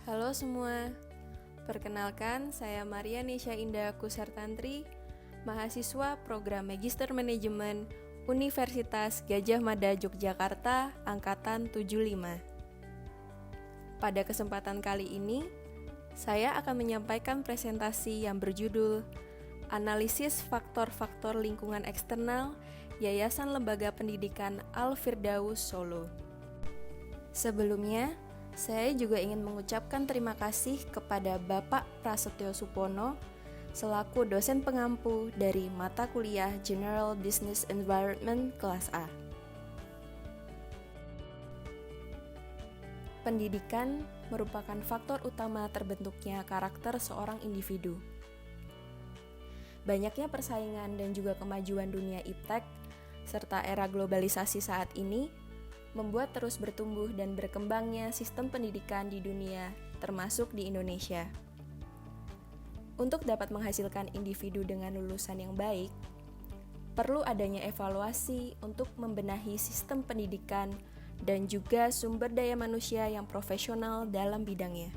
Halo semua, perkenalkan saya Maria Nisha Indah Kusartantri, mahasiswa program Magister Manajemen Universitas Gadjah Mada Yogyakarta, Angkatan 75. Pada kesempatan kali ini, saya akan menyampaikan presentasi yang berjudul Analisis Faktor-Faktor Lingkungan Eksternal Yayasan Lembaga Pendidikan Al-Firdaus Solo. Sebelumnya, saya juga ingin mengucapkan terima kasih kepada Bapak Prasetyo Supono selaku dosen pengampu dari mata kuliah General Business Environment kelas A. Pendidikan merupakan faktor utama terbentuknya karakter seorang individu. Banyaknya persaingan dan juga kemajuan dunia iptek serta era globalisasi saat ini membuat terus bertumbuh dan berkembangnya sistem pendidikan di dunia, termasuk di Indonesia. Untuk dapat menghasilkan individu dengan lulusan yang baik, perlu adanya evaluasi untuk membenahi sistem pendidikan dan juga sumber daya manusia yang profesional dalam bidangnya.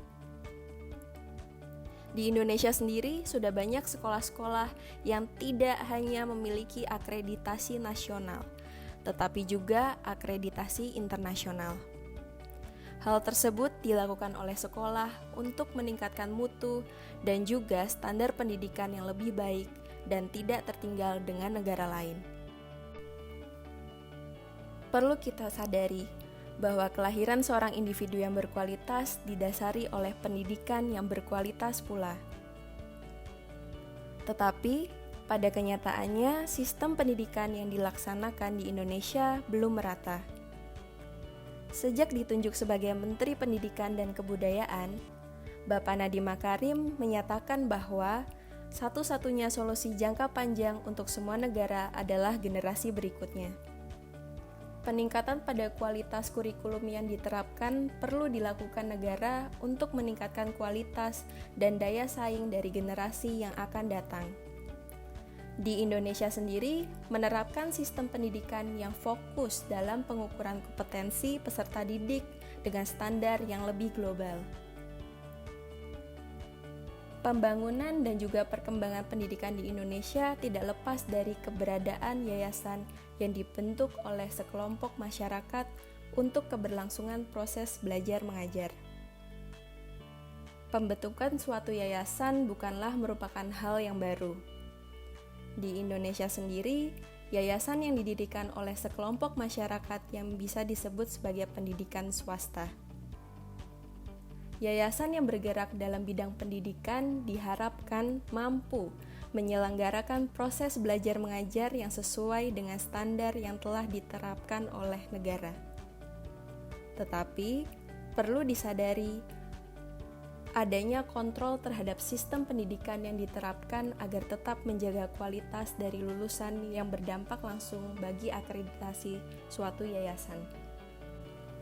Di Indonesia sendiri sudah banyak sekolah-sekolah yang tidak hanya memiliki akreditasi nasional, tetapi juga akreditasi internasional. Hal tersebut dilakukan oleh sekolah untuk meningkatkan mutu dan juga standar pendidikan yang lebih baik dan tidak tertinggal dengan negara lain. Perlu kita sadari bahwa kelahiran seorang individu yang berkualitas didasari oleh pendidikan yang berkualitas pula. Tetapi pada kenyataannya, sistem pendidikan yang dilaksanakan di Indonesia belum merata. Sejak ditunjuk sebagai Menteri Pendidikan dan Kebudayaan, Bapak Nadiem Makarim menyatakan bahwa satu-satunya solusi jangka panjang untuk semua negara adalah generasi berikutnya. Peningkatan pada kualitas kurikulum yang diterapkan perlu dilakukan negara untuk meningkatkan kualitas dan daya saing dari generasi yang akan datang. Di Indonesia sendiri, menerapkan sistem pendidikan yang fokus dalam pengukuran kompetensi peserta didik dengan standar yang lebih global. Pembangunan dan juga perkembangan pendidikan di Indonesia tidak lepas dari keberadaan yayasan yang dibentuk oleh sekelompok masyarakat untuk keberlangsungan proses belajar mengajar. Pembentukan suatu yayasan bukanlah merupakan hal yang baru. Di Indonesia sendiri, yayasan yang didirikan oleh sekelompok masyarakat yang bisa disebut sebagai pendidikan swasta. Yayasan yang bergerak dalam bidang pendidikan diharapkan mampu menyelenggarakan proses belajar mengajar yang sesuai dengan standar yang telah diterapkan oleh negara. Tetapi, perlu disadari adanya kontrol terhadap sistem pendidikan yang diterapkan agar tetap menjaga kualitas dari lulusan yang berdampak langsung bagi akreditasi suatu yayasan.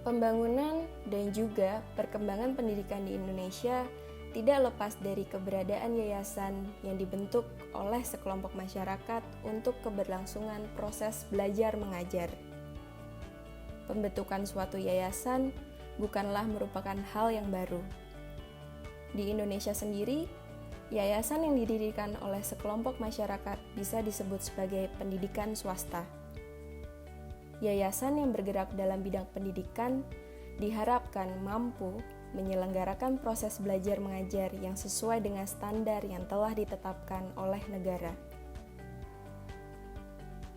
Pembangunan dan juga perkembangan pendidikan di Indonesia tidak lepas dari keberadaan yayasan yang dibentuk oleh sekelompok masyarakat untuk keberlangsungan proses belajar mengajar. Pembentukan suatu yayasan bukanlah merupakan hal yang baru. Di Indonesia sendiri, yayasan yang didirikan oleh sekelompok masyarakat bisa disebut sebagai pendidikan swasta. Yayasan yang bergerak dalam bidang pendidikan diharapkan mampu menyelenggarakan proses belajar mengajar yang sesuai dengan standar yang telah ditetapkan oleh negara.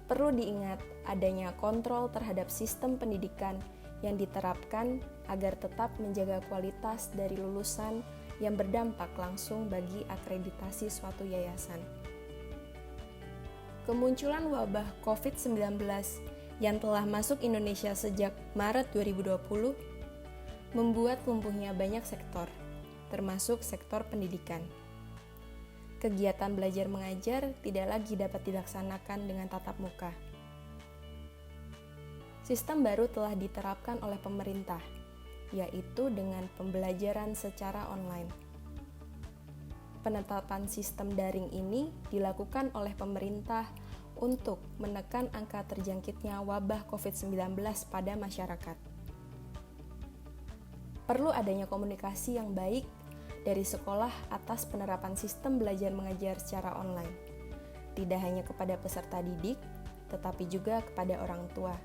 Perlu diingat adanya kontrol terhadap sistem pendidikan yang diterapkan agar tetap menjaga kualitas dari lulusan yang berdampak langsung bagi akreditasi suatu yayasan. Kemunculan wabah COVID-19 yang telah masuk Indonesia sejak Maret 2020 membuat lumpuhnya banyak sektor, termasuk sektor pendidikan. Kegiatan belajar mengajar tidak lagi dapat dilaksanakan dengan tatap muka. Sistem baru telah diterapkan oleh pemerintah, yaitu dengan pembelajaran secara online. Penetapan sistem daring ini dilakukan oleh pemerintah untuk menekan angka terjangkitnya wabah COVID-19 pada masyarakat. Perlu adanya komunikasi yang baik dari sekolah atas penerapan sistem belajar mengajar secara online. Tidak hanya kepada peserta didik, tetapi juga kepada orang tua.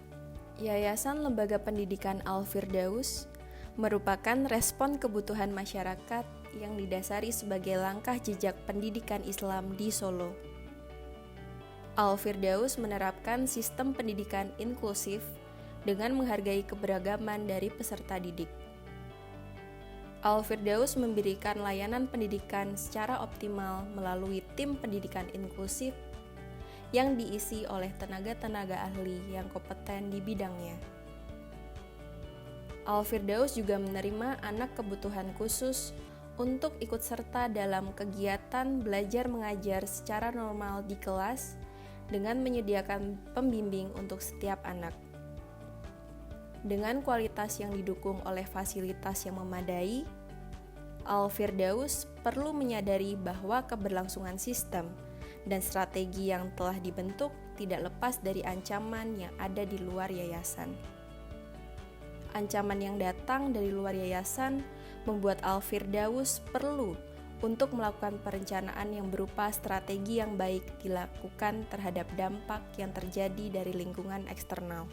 Yayasan Lembaga Pendidikan Al-Firdaus merupakan respon kebutuhan masyarakat yang didasari sebagai langkah jejak pendidikan Islam di Solo. Al-Firdaus menerapkan sistem pendidikan inklusif dengan menghargai keberagaman dari peserta didik. Al-Firdaus memberikan layanan pendidikan secara optimal melalui tim pendidikan inklusif yang diisi oleh tenaga-tenaga ahli yang kompeten di bidangnya. Al-Firdaus juga menerima anak kebutuhan khusus untuk ikut serta dalam kegiatan belajar mengajar secara normal di kelas dengan menyediakan pembimbing untuk setiap anak. Dengan kualitas yang didukung oleh fasilitas yang memadai, Al-Firdaus perlu menyadari bahwa keberlangsungan sistem dan strategi yang telah dibentuk tidak lepas dari ancaman yang ada di luar yayasan. Ancaman yang datang dari luar yayasan membuat Al-Firdaus perlu untuk melakukan perencanaan yang berupa strategi yang baik dilakukan terhadap dampak yang terjadi dari lingkungan eksternal.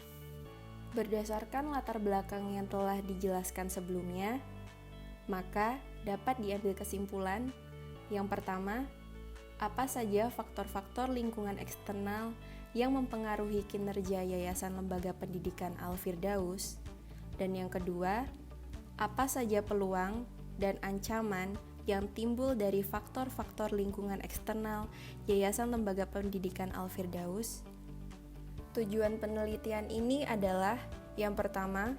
Berdasarkan latar belakang yang telah dijelaskan sebelumnya, maka dapat diambil kesimpulan yang pertama, apa saja faktor-faktor lingkungan eksternal yang mempengaruhi kinerja Yayasan Lembaga Pendidikan Al-Firdaus, dan yang kedua, apa saja peluang dan ancaman yang timbul dari faktor-faktor lingkungan eksternal Yayasan Lembaga Pendidikan Al-Firdaus. Tujuan penelitian ini adalah yang pertama,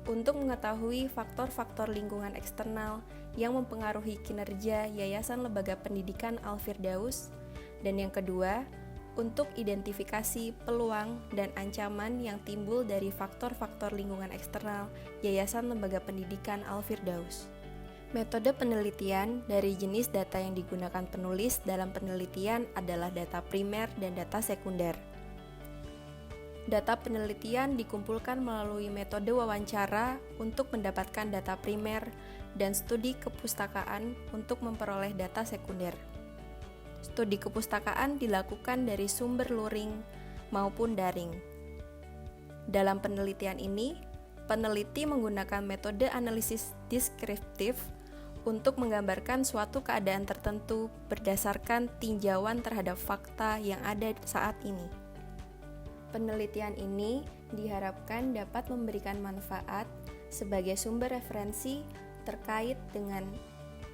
untuk mengetahui faktor-faktor lingkungan eksternal yang mempengaruhi kinerja Yayasan Lembaga Pendidikan Al-Firdaus, dan yang kedua, untuk identifikasi peluang dan ancaman yang timbul dari faktor-faktor lingkungan eksternal Yayasan Lembaga Pendidikan Al-Firdaus. Metode penelitian dari jenis data yang digunakan penulis dalam penelitian adalah data primer dan data sekunder. Data penelitian dikumpulkan melalui metode wawancara untuk mendapatkan data primer dan studi kepustakaan untuk memperoleh data sekunder. Studi kepustakaan dilakukan dari sumber luring maupun daring. Dalam penelitian ini, peneliti menggunakan metode analisis deskriptif untuk menggambarkan suatu keadaan tertentu berdasarkan tinjauan terhadap fakta yang ada saat ini. Penelitian ini diharapkan dapat memberikan manfaat sebagai sumber referensi terkait dengan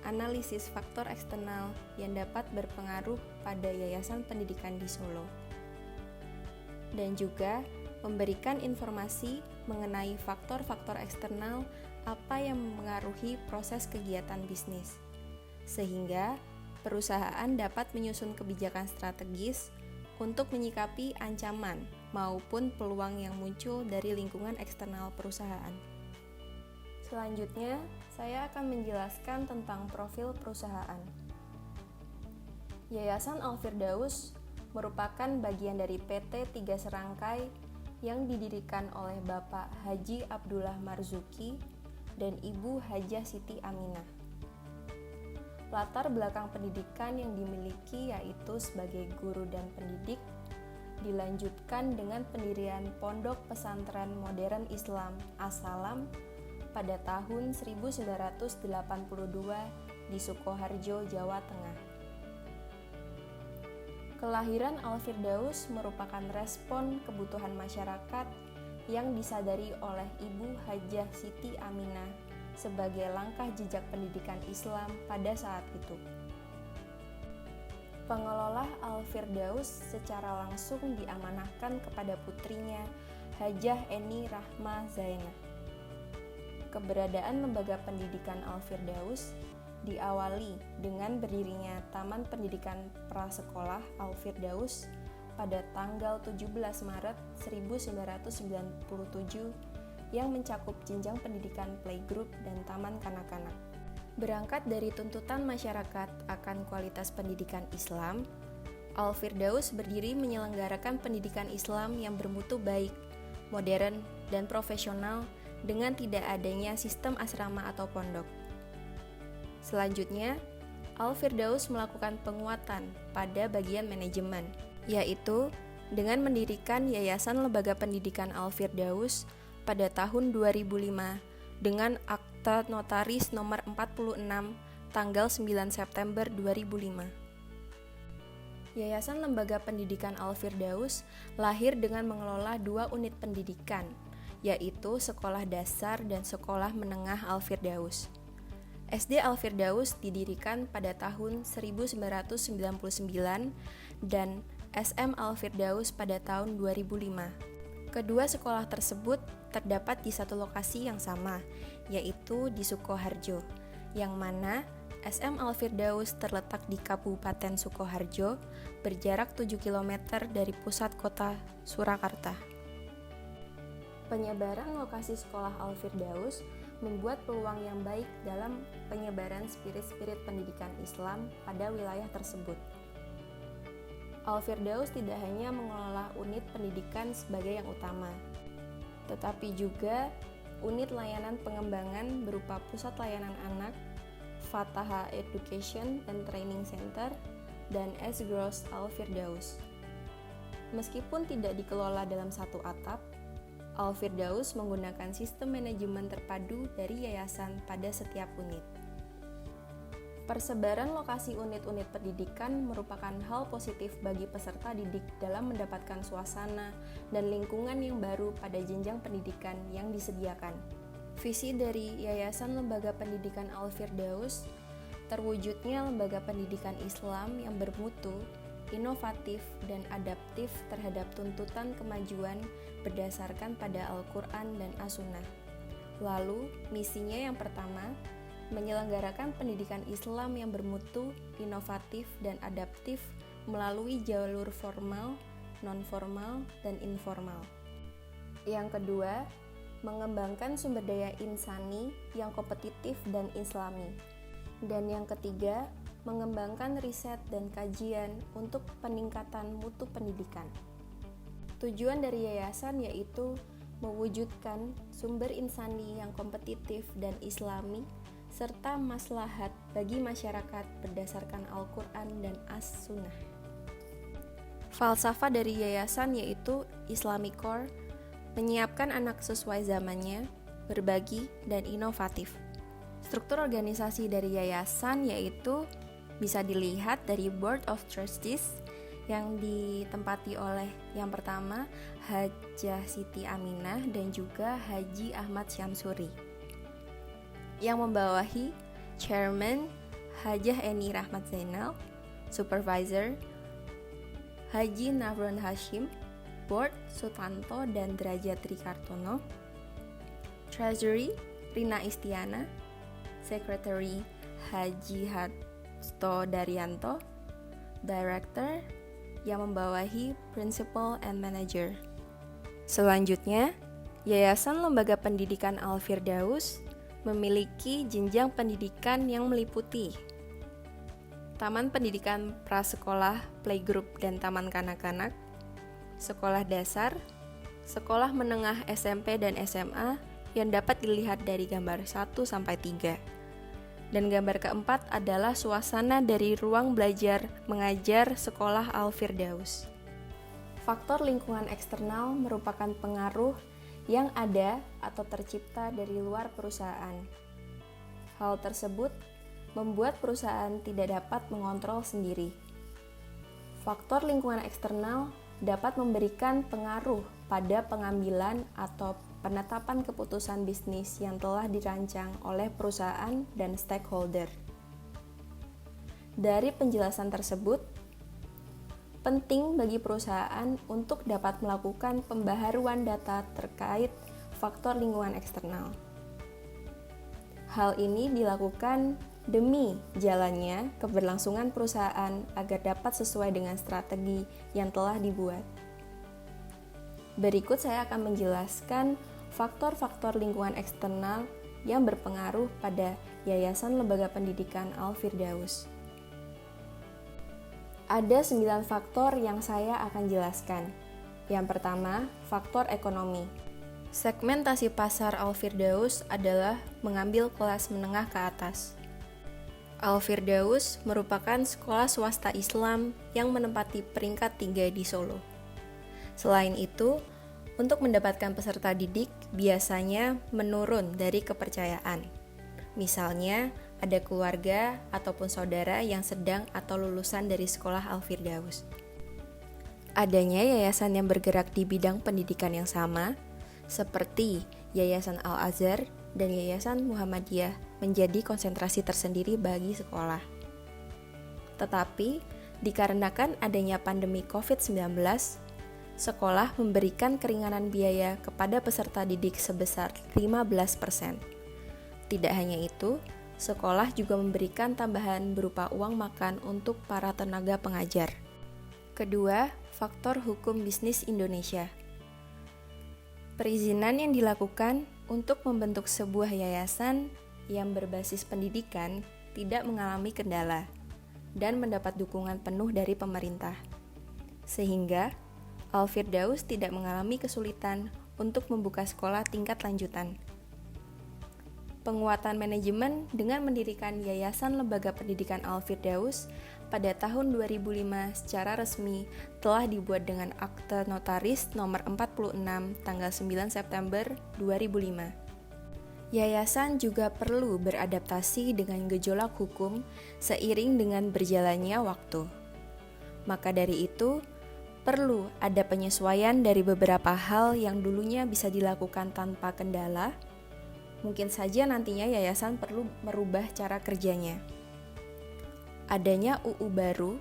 analisis faktor eksternal yang dapat berpengaruh pada Yayasan Pendidikan di Solo, dan juga memberikan informasi mengenai faktor-faktor eksternal apa yang mempengaruhi proses kegiatan bisnis, sehingga perusahaan dapat menyusun kebijakan strategis untuk menyikapi ancaman maupun peluang yang muncul dari lingkungan eksternal perusahaan. Selanjutnya, saya akan menjelaskan tentang profil perusahaan. Yayasan Al-Firdaus merupakan bagian dari PT 3 Serangkai yang didirikan oleh Bapak Haji Abdullah Marzuki dan Ibu Hajah Siti Aminah. Latar belakang pendidikan yang dimiliki yaitu sebagai guru dan pendidik, dilanjutkan dengan pendirian Pondok Pesantren Modern Islam As-Salam pada tahun 1982 di Sukoharjo, Jawa Tengah. Kelahiran Al-Firdaus merupakan respon kebutuhan masyarakat yang disadari oleh Ibu Hajah Siti Aminah sebagai langkah jejak pendidikan Islam pada saat itu. Pengelola Al-Firdaus secara langsung diamanahkan kepada putrinya Hajah Eni Rahma Zainah. Keberadaan lembaga pendidikan Al-Firdaus diawali dengan berdirinya Taman Pendidikan Prasekolah Al-Firdaus pada tanggal 17 Maret 1997 yang mencakup jenjang pendidikan playgroup dan taman kanak-kanak. Berangkat dari tuntutan masyarakat akan kualitas pendidikan Islam, Al-Firdaus berdiri menyelenggarakan pendidikan Islam yang bermutu baik, modern, dan profesional dengan tidak adanya sistem asrama atau pondok. Selanjutnya, Al-Firdaus melakukan penguatan pada bagian manajemen, yaitu dengan mendirikan Yayasan Lembaga Pendidikan Al-Firdaus pada tahun 2005 dengan Akta Notaris nomor 46 tanggal 9 September 2005. Yayasan Lembaga Pendidikan Al-Firdaus lahir dengan mengelola 2 unit pendidikan, yaitu Sekolah Dasar dan Sekolah Menengah Al-Firdaus. SD Al-Firdaus didirikan pada tahun 1999 dan SM Al-Firdaus pada tahun 2005. Kedua sekolah tersebut terdapat di satu lokasi yang sama, yaitu di Sukoharjo, yang mana SM Al-Firdaus terletak di Kabupaten Sukoharjo, berjarak 7 km dari pusat kota Surakarta. Penyebaran lokasi sekolah Al-Firdaus membuat peluang yang baik dalam penyebaran spirit-spirit pendidikan Islam pada wilayah tersebut. Al-Firdaus tidak hanya mengelola unit pendidikan sebagai yang utama, tetapi juga unit layanan pengembangan berupa pusat layanan anak, Fataha Education and Training Center, dan Esgros Al-Firdaus. Meskipun tidak dikelola dalam satu atap, Al-Firdaus menggunakan sistem manajemen terpadu dari yayasan pada setiap unit. Persebaran lokasi unit-unit pendidikan merupakan hal positif bagi peserta didik dalam mendapatkan suasana dan lingkungan yang baru pada jenjang pendidikan yang disediakan. Visi dari Yayasan Lembaga Pendidikan Al-Firdaus terwujudnya lembaga pendidikan Islam yang bermutu, inovatif, dan adaptif terhadap tuntutan kemajuan berdasarkan pada Al-Quran dan As-Sunnah. Lalu, misinya yang pertama, menyelenggarakan pendidikan Islam yang bermutu, inovatif, dan adaptif melalui jalur formal, non-formal, dan informal. Yang kedua, mengembangkan sumber daya insani yang kompetitif dan islami. Dan yang ketiga, mengembangkan riset dan kajian untuk peningkatan mutu pendidikan. Tujuan dari yayasan yaitu mewujudkan sumber insani yang kompetitif dan islami serta maslahat bagi masyarakat berdasarkan Al-Quran dan As-Sunnah. Falsafah dari yayasan yaitu Islamic Core, menyiapkan anak sesuai zamannya, berbagi, dan inovatif. Struktur organisasi dari yayasan yaitu bisa dilihat dari Board of Trustees yang ditempati oleh yang pertama Hajah Siti Aminah dan juga Haji Ahmad Syamsuri. Yang membawahi Chairman Hajah Eni Rahmat Zainal, Supervisor Haji Nafron Hashim, Board Sutanto dan Derajat Trikartono, Treasury Rina Istiana, Secretary Haji Hasto Daryanto, Director yang membawahi Principal and Manager. Selanjutnya, Yayasan Lembaga Pendidikan Al-Firdaus memiliki jenjang pendidikan yang meliputi Taman Pendidikan Prasekolah, Playgroup, dan Taman Kanak-kanak, Sekolah Dasar, Sekolah Menengah SMP dan SMA yang dapat dilihat dari gambar 1-3. Dan gambar keempat adalah suasana dari ruang belajar mengajar Sekolah Al-Firdaus. Faktor lingkungan eksternal merupakan pengaruh yang ada atau tercipta dari luar perusahaan. Hal tersebut membuat perusahaan tidak dapat mengontrol sendiri. Faktor lingkungan eksternal dapat memberikan pengaruh pada pengambilan atau penetapan keputusan bisnis yang telah dirancang oleh perusahaan dan stakeholder. Dari penjelasan tersebut, penting bagi perusahaan untuk dapat melakukan pembaharuan data terkait faktor lingkungan eksternal. Hal ini dilakukan demi jalannya keberlangsungan perusahaan agar dapat sesuai dengan strategi yang telah dibuat. Berikut saya akan menjelaskan faktor-faktor lingkungan eksternal yang berpengaruh pada Yayasan Lembaga Pendidikan Al-Firdaus. Ada 9 faktor yang saya akan jelaskan. Yang pertama, faktor ekonomi. Segmentasi pasar Al-Firdaus adalah mengambil kelas menengah ke atas. Al-Firdaus merupakan sekolah swasta Islam yang menempati peringkat 3 di Solo. Selain itu, untuk mendapatkan peserta didik biasanya menurun dari kepercayaan. Misalnya, ada keluarga ataupun saudara yang sedang atau lulusan dari sekolah Al-Firdaus. Adanya yayasan yang bergerak di bidang pendidikan yang sama, seperti Yayasan Al-Azhar dan Yayasan Muhammadiyah, menjadi konsentrasi tersendiri bagi sekolah. Tetapi, dikarenakan adanya pandemi COVID-19, sekolah memberikan keringanan biaya kepada peserta didik sebesar 15%. Tidak hanya itu, sekolah juga memberikan tambahan berupa uang makan untuk para tenaga pengajar. Kedua, faktor hukum bisnis Indonesia. Perizinan yang dilakukan untuk membentuk sebuah yayasan yang berbasis pendidikan tidak mengalami kendala dan mendapat dukungan penuh dari pemerintah. Sehingga, Al-Firdaus tidak mengalami kesulitan untuk membuka sekolah tingkat lanjutan. Penguatan manajemen dengan mendirikan Yayasan Lembaga Pendidikan Al-Firdaus pada tahun 2005 secara resmi telah dibuat dengan akte notaris nomor 46 tanggal 9 September 2005. Yayasan juga perlu beradaptasi dengan gejolak hukum seiring dengan berjalannya waktu. Maka dari itu, perlu ada penyesuaian dari beberapa hal yang dulunya bisa dilakukan tanpa kendala. Mungkin saja nantinya yayasan perlu merubah cara kerjanya. Adanya UU baru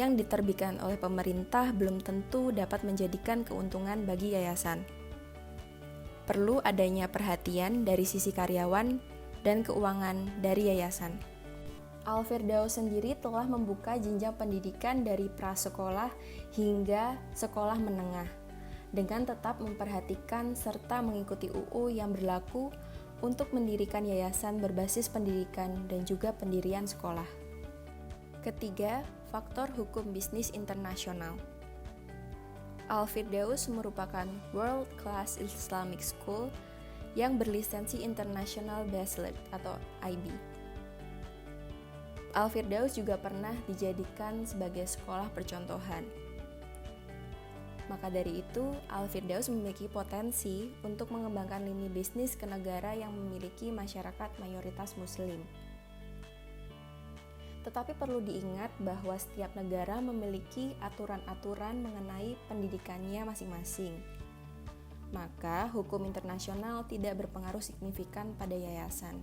yang diterbitkan oleh pemerintah belum tentu dapat menjadikan keuntungan bagi yayasan. Perlu adanya perhatian dari sisi karyawan dan keuangan dari yayasan. Al-Firdaus sendiri telah membuka jenjang pendidikan dari prasekolah hingga sekolah menengah, dengan tetap memperhatikan serta mengikuti UU yang berlaku untuk mendirikan yayasan berbasis pendidikan dan juga pendirian sekolah. Ketiga, faktor hukum bisnis internasional. Al-Firdaus merupakan World Class Islamic School yang berlisensi International Baccalaureate atau IB. Al-Firdaus juga pernah dijadikan sebagai sekolah percontohan. Maka dari itu, Al-Firdaus memiliki potensi untuk mengembangkan lini bisnis ke negara yang memiliki masyarakat mayoritas Muslim. Tetapi perlu diingat bahwa setiap negara memiliki aturan-aturan mengenai pendidikannya masing-masing. Maka, hukum internasional tidak berpengaruh signifikan pada yayasan.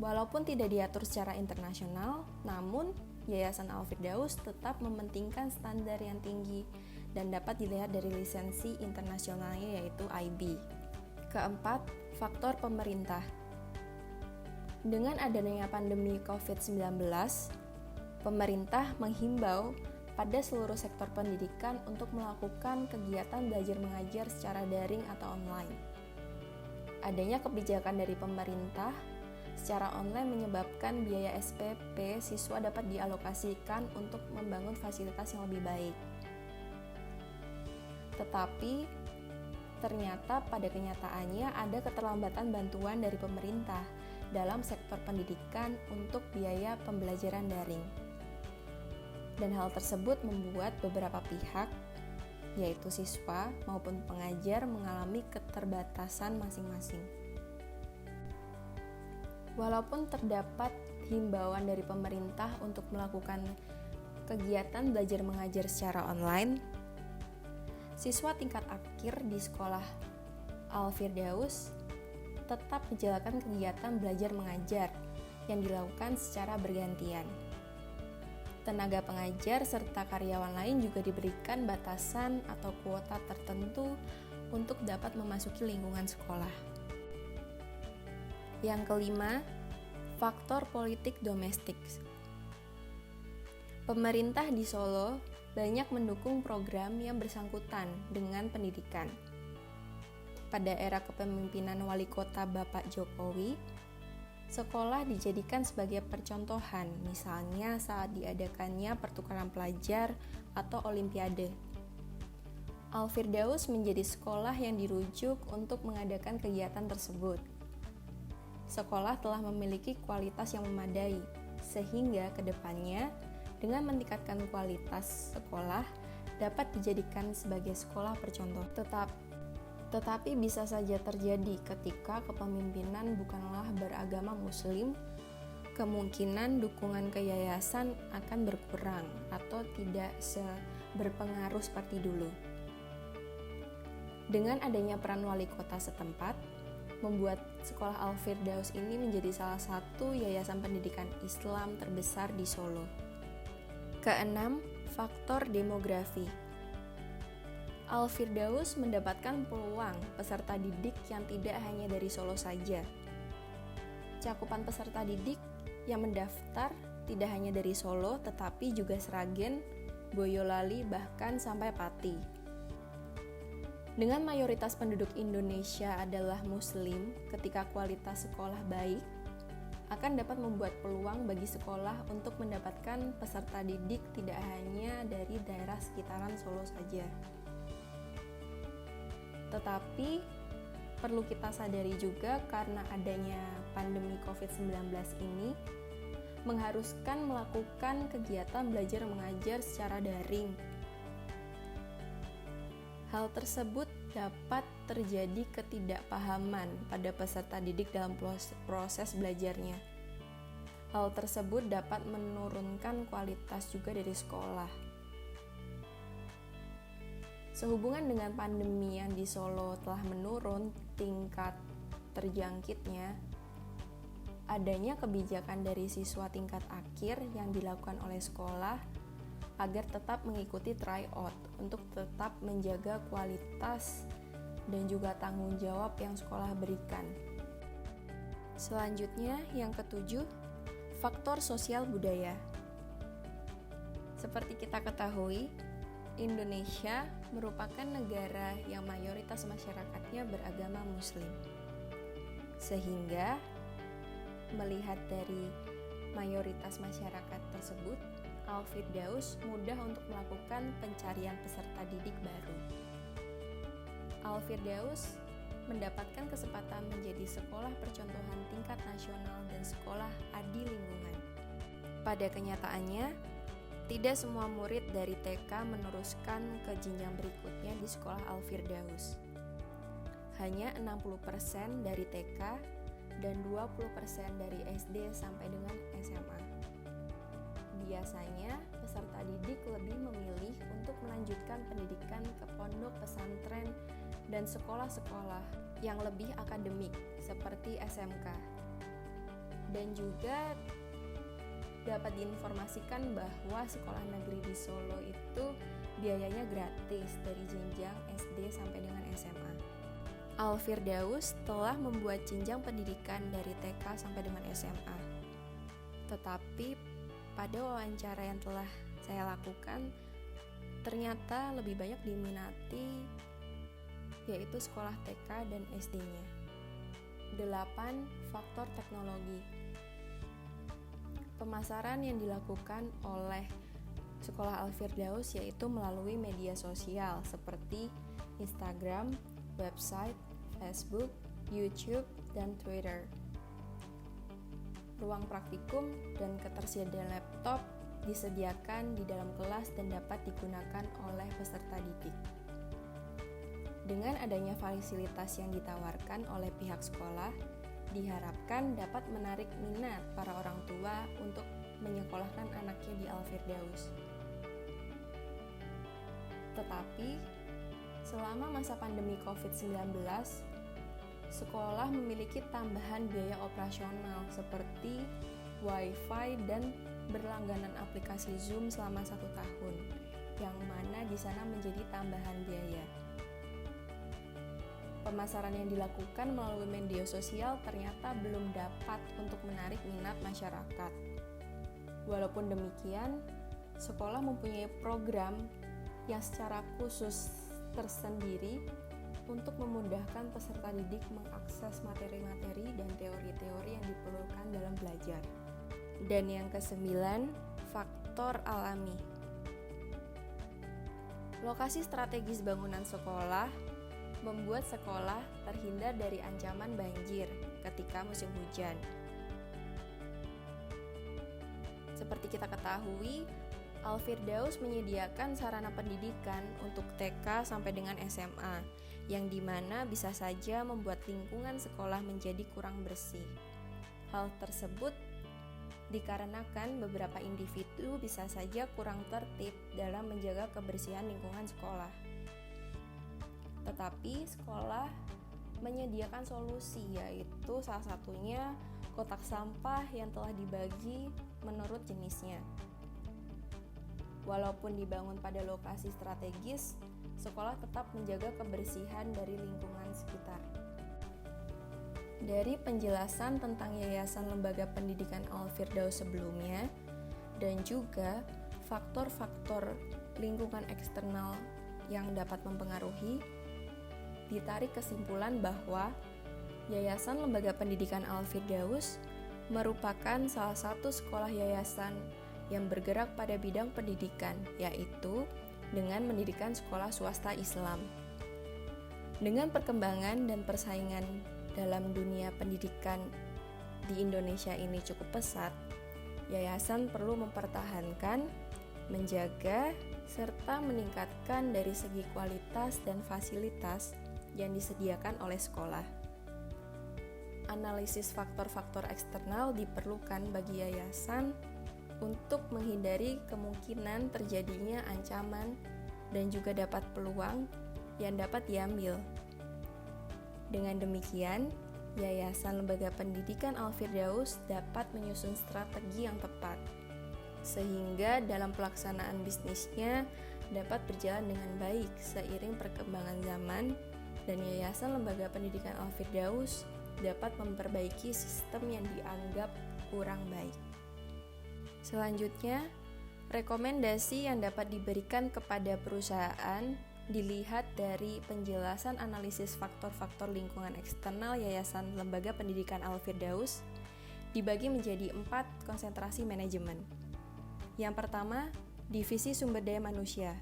Walaupun tidak diatur secara internasional, namun Yayasan Al-Firdaus tetap mementingkan standar yang tinggi dan dapat dilihat dari lisensi internasionalnya yaitu IB. Keempat, faktor pemerintah. Dengan adanya pandemi COVID-19, pemerintah menghimbau pada seluruh sektor pendidikan untuk melakukan kegiatan belajar mengajar secara daring atau online. Adanya kebijakan dari pemerintah secara online menyebabkan biaya SPP siswa dapat dialokasikan untuk membangun fasilitas yang lebih baik. Tetapi, ternyata pada kenyataannya ada keterlambatan bantuan dari pemerintah dalam sektor pendidikan untuk biaya pembelajaran daring. Dan hal tersebut membuat beberapa pihak, yaitu siswa maupun pengajar, mengalami keterbatasan masing-masing. Walaupun terdapat himbauan dari pemerintah untuk melakukan kegiatan belajar mengajar secara online, siswa tingkat akhir di sekolah Al-Firdaus tetap menjalankan kegiatan belajar mengajar yang dilakukan secara bergantian. Tenaga pengajar serta karyawan lain juga diberikan batasan atau kuota tertentu untuk dapat memasuki lingkungan sekolah. Yang kelima, faktor politik domestik. Pemerintah di Solo banyak mendukung program yang bersangkutan dengan pendidikan. Pada era kepemimpinan Wali Kota Bapak Jokowi, sekolah dijadikan sebagai percontohan, misalnya saat diadakannya pertukaran pelajar atau olimpiade. Al-Firdaus menjadi sekolah yang dirujuk untuk mengadakan kegiatan tersebut. Sekolah telah memiliki kualitas yang memadai, sehingga kedepannya dengan meningkatkan kualitas sekolah dapat dijadikan sebagai sekolah percontoh. Tetapi bisa saja terjadi ketika kepemimpinan bukanlah beragama Muslim, kemungkinan dukungan ke yayasan akan berkurang atau tidak berpengaruh seperti dulu. Dengan adanya peran wali kota setempat, membuat sekolah Al-Firdaus ini menjadi salah satu yayasan pendidikan Islam terbesar di Solo. Keenam, faktor demografi. Al-Firdaus mendapatkan peluang peserta didik yang tidak hanya dari Solo saja. Cakupan peserta didik yang mendaftar tidak hanya dari Solo, tetapi juga Sragen, Boyolali, bahkan sampai Pati. Dengan mayoritas penduduk Indonesia adalah Muslim, ketika kualitas sekolah baik, akan dapat membuat peluang bagi sekolah untuk mendapatkan peserta didik tidak hanya dari daerah sekitaran Solo saja. Tetapi, perlu kita sadari juga karena adanya pandemi COVID-19 ini, mengharuskan melakukan kegiatan belajar mengajar secara daring. Hal tersebut dapat terjadi ketidakpahaman pada peserta didik dalam proses belajarnya. Hal tersebut dapat menurunkan kualitas juga dari sekolah. Sehubungan dengan pandemi yang di Solo telah menurun tingkat terjangkitnya, adanya kebijakan dari siswa tingkat akhir yang dilakukan oleh sekolah agar tetap mengikuti tryout untuk tetap menjaga kualitas dan juga tanggung jawab yang sekolah berikan. Selanjutnya, yang ketujuh, faktor sosial budaya. Seperti kita ketahui, Indonesia merupakan negara yang mayoritas masyarakatnya beragama Muslim. Sehingga, melihat dari mayoritas masyarakat tersebut, Al-Firdaus mudah untuk melakukan pencarian peserta didik baru. Al-Firdaus mendapatkan kesempatan menjadi sekolah percontohan tingkat nasional dan sekolah adi lingkungan. Pada kenyataannya, tidak semua murid dari TK meneruskan ke jenjang berikutnya di sekolah Al-Firdaus. Hanya 60% dari TK dan 20% dari SD sampai dengan SMA. Biasanya, peserta didik lebih memilih untuk melanjutkan pendidikan ke pondok pesantren dan sekolah-sekolah yang lebih akademik seperti SMK. Dan juga dapat diinformasikan bahwa sekolah negeri di Solo itu biayanya gratis dari jenjang SD sampai dengan SMA. Al-Firdaus telah membuat jenjang pendidikan dari TK sampai dengan SMA. Tetapi pada wawancara yang telah saya lakukan, ternyata lebih banyak diminati yaitu sekolah TK dan SD-nya. 8. Faktor teknologi. Pemasaran yang dilakukan oleh sekolah Al-Firdaus yaitu melalui media sosial seperti Instagram, website, Facebook, YouTube, dan Twitter. Ruang praktikum dan ketersediaan laptop disediakan di dalam kelas dan dapat digunakan oleh peserta didik. Dengan adanya fasilitas yang ditawarkan oleh pihak sekolah, diharapkan dapat menarik minat para orang tua untuk menyekolahkan anaknya di Al-Firdaus. Tetapi, selama masa pandemi COVID-19, sekolah memiliki tambahan biaya operasional seperti Wi-Fi dan berlangganan aplikasi Zoom selama 1 tahun, yang mana di sana menjadi tambahan biaya. Pemasaran yang dilakukan melalui media sosial ternyata belum dapat untuk menarik minat masyarakat. Walaupun demikian, sekolah mempunyai program yang secara khusus tersendiri untuk memudahkan peserta didik mengakses materi-materi dan teori-teori yang diperlukan dalam belajar. Dan yang ke-9, faktor alami. Lokasi strategis bangunan sekolah membuat sekolah terhindar dari ancaman banjir ketika musim hujan. Seperti kita ketahui, Al-Firdaus menyediakan sarana pendidikan untuk TK sampai dengan SMA, yang dimana bisa saja membuat lingkungan sekolah menjadi kurang bersih. Hal tersebut dikarenakan beberapa individu bisa saja kurang tertib dalam menjaga kebersihan lingkungan sekolah. Tetapi sekolah menyediakan solusi, yaitu salah satunya kotak sampah yang telah dibagi menurut jenisnya. Walaupun dibangun pada lokasi strategis, sekolah tetap menjaga kebersihan dari lingkungan sekitar. Dari penjelasan tentang Yayasan Lembaga Pendidikan Al-Firdaus sebelumnya, dan juga faktor-faktor lingkungan eksternal yang dapat mempengaruhi, ditarik kesimpulan bahwa Yayasan Lembaga Pendidikan Al-Firdaus merupakan salah satu sekolah yayasan yang bergerak pada bidang pendidikan, yaitu dengan mendirikan sekolah swasta Islam. Dengan perkembangan dan persaingan dalam dunia pendidikan di Indonesia ini cukup pesat, yayasan perlu mempertahankan, menjaga, serta meningkatkan dari segi kualitas dan fasilitas yang disediakan oleh sekolah. Analisis faktor-faktor eksternal diperlukan bagi yayasan untuk menghindari kemungkinan terjadinya ancaman dan juga dapat peluang yang dapat diambil. Dengan demikian, Yayasan Lembaga Pendidikan Al-Firdaus dapat menyusun strategi yang tepat, sehingga dalam pelaksanaan bisnisnya dapat berjalan dengan baik seiring perkembangan zaman, dan Yayasan Lembaga Pendidikan Al-Firdaus dapat memperbaiki sistem yang dianggap kurang baik. Selanjutnya, rekomendasi yang dapat diberikan kepada perusahaan dilihat dari penjelasan analisis faktor-faktor lingkungan eksternal Yayasan Lembaga Pendidikan Al-Firdaus dibagi menjadi 4 konsentrasi manajemen. Yang pertama, divisi sumber daya manusia.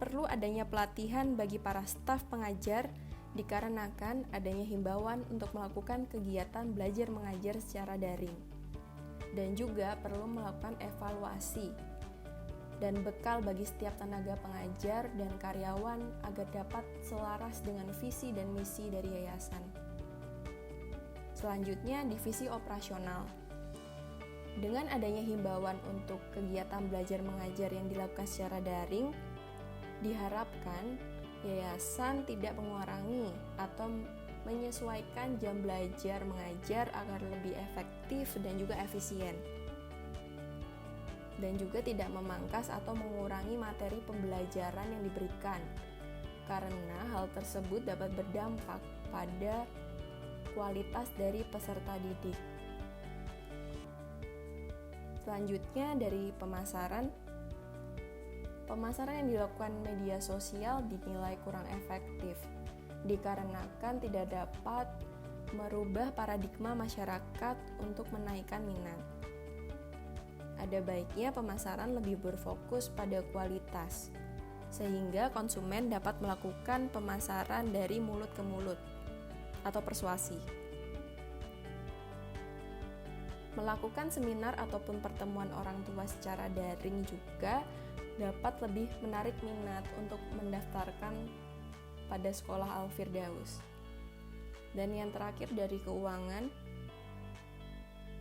Perlu adanya pelatihan bagi para staf pengajar dikarenakan adanya himbauan untuk melakukan kegiatan belajar mengajar secara daring. Dan juga perlu melakukan evaluasi dan bekal bagi setiap tenaga pengajar dan karyawan agar dapat selaras dengan visi dan misi dari yayasan. Selanjutnya, divisi operasional. Dengan adanya himbauan untuk kegiatan belajar mengajar yang dilakukan secara daring, diharapkan yayasan tidak mengurangi atau menyesuaikan jam belajar mengajar agar lebih efektif dan juga efisien. Dan juga tidak memangkas atau mengurangi materi pembelajaran yang diberikan, karena hal tersebut dapat berdampak pada kualitas dari peserta didik. Selanjutnya, dari pemasaran yang dilakukan media sosial dinilai kurang efektif, dikarenakan tidak dapat merubah paradigma masyarakat untuk menaikkan minat. Ada baiknya pemasaran lebih berfokus pada kualitas, sehingga konsumen dapat melakukan pemasaran dari mulut ke mulut atau persuasi. Melakukan seminar ataupun pertemuan orang tua secara daring juga dapat lebih menarik minat untuk mendaftarkan pada sekolah Al-Firdaus. Dan yang terakhir, dari keuangan,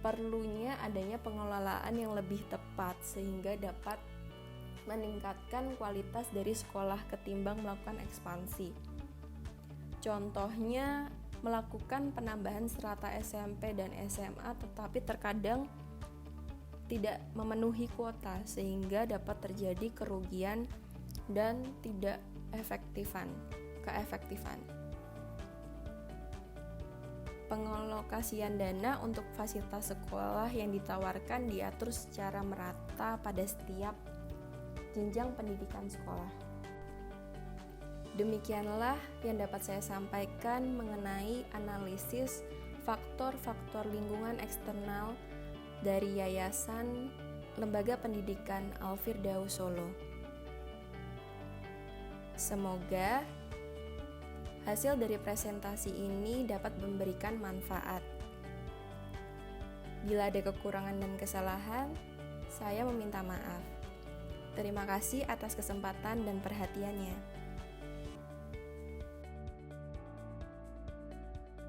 perlunya adanya pengelolaan yang lebih tepat sehingga dapat meningkatkan kualitas dari sekolah ketimbang melakukan ekspansi. Contohnya, melakukan penambahan strata SMP dan SMA tetapi terkadang tidak memenuhi kuota sehingga dapat terjadi kerugian dan tidak keefektifan. Pengalokasian dana untuk fasilitas sekolah yang ditawarkan diatur secara merata pada setiap jenjang pendidikan sekolah. Demikianlah yang dapat saya sampaikan mengenai analisis faktor-faktor lingkungan eksternal dari Yayasan Lembaga Pendidikan Al-Firdaus Solo. Semoga hasil dari presentasi ini dapat memberikan manfaat. Bila ada kekurangan dan kesalahan, saya meminta maaf. Terima kasih atas kesempatan dan perhatiannya.